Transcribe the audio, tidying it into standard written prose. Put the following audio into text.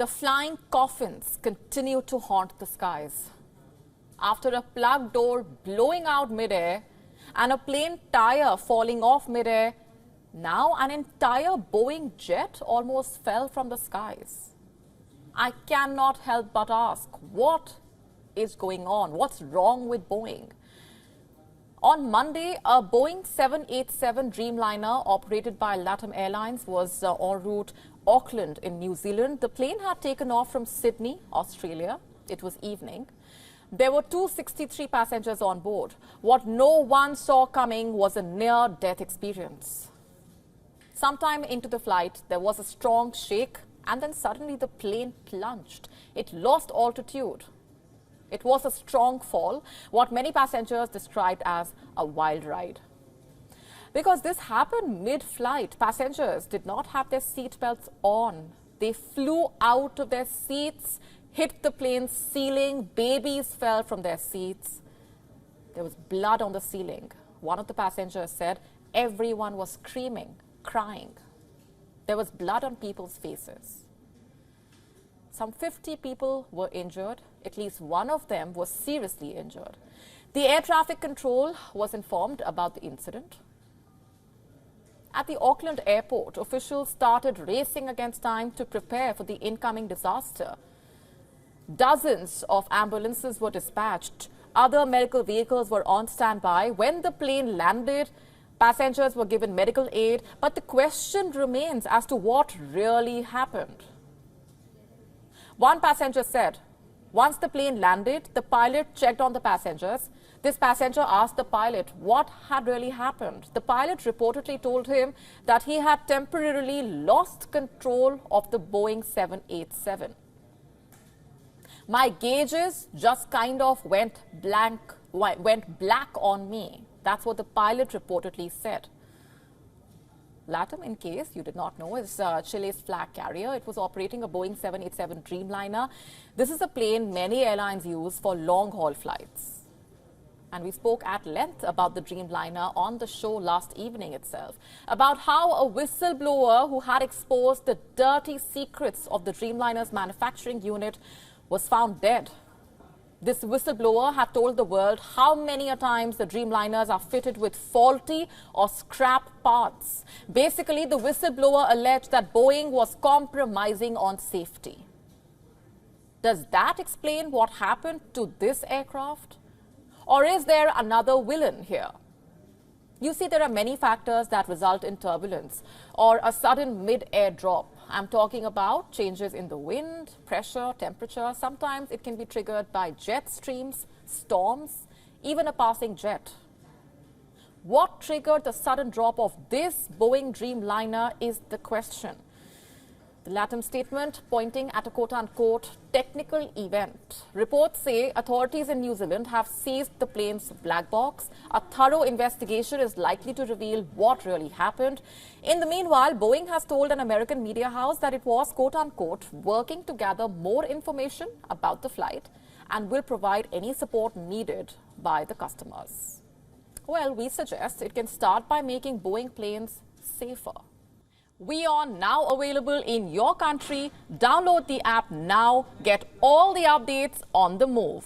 The flying coffins continue to haunt the skies. After a plug door blowing out midair and a plane tire falling off midair, now an entire Boeing jet almost fell from the skies. I cannot help but ask, what is going on? What's wrong with Boeing? On Monday, a Boeing 787 Dreamliner operated by LATAM Airlines was en route Auckland in New Zealand. The plane had taken off from Sydney, Australia. It was evening. There were 263 passengers on board. What no one saw coming was a near-death experience. Sometime into the flight, there was a strong shake, and then suddenly the plane plunged. It lost altitude. It was a strong fall, what many passengers described as a wild ride. Because this happened mid-flight, passengers did not have their seatbelts on. They flew out of their seats, hit the plane's ceiling, babies fell from their seats. There was blood on the ceiling. One of the passengers said everyone was screaming, crying. There was blood on people's faces. Some 50 people were injured. At least one of them was seriously injured. The air traffic control was informed about the incident. At the Auckland airport, officials started racing against time to prepare for the incoming disaster. Dozens of ambulances were dispatched. Other medical vehicles were on standby. When the plane landed, passengers were given medical aid. But the question remains as to what really happened. One passenger said, once the plane landed, the pilot checked on the passengers. This passenger asked the pilot what had really happened. The pilot reportedly told him that he had temporarily lost control of the Boeing 787. My gauges just kind of went black on me. That's what the pilot reportedly said. LATAM, in case you did not know, is Chile's flag carrier. It was operating a Boeing 787 Dreamliner. This is a plane many airlines use for long-haul flights. And we spoke at length about the Dreamliner on the show last evening itself, about how a whistleblower who had exposed the dirty secrets of the Dreamliner's manufacturing unit was found dead. This whistleblower had told the world how many a times the Dreamliners are fitted with faulty or scrap parts. Basically, the whistleblower alleged that Boeing was compromising on safety. Does that explain what happened to this aircraft? Or is there another villain here? You see, there are many factors that result in turbulence or a sudden mid-air drop. I'm talking about changes in the wind, pressure, temperature. Sometimes it can be triggered by jet streams, storms, even a passing jet. What triggered the sudden drop of this Boeing Dreamliner is the question. The LATAM statement pointing at a quote-unquote technical event. Reports say authorities in New Zealand have seized the plane's black box. A thorough investigation is likely to reveal what really happened. In the meanwhile, Boeing has told an American media house that it was quote-unquote working to gather more information about the flight and will provide any support needed by the customers. Well, we suggest it can start by making Boeing planes safer. WION now available in your country. Download the app now. Get all the updates on the move.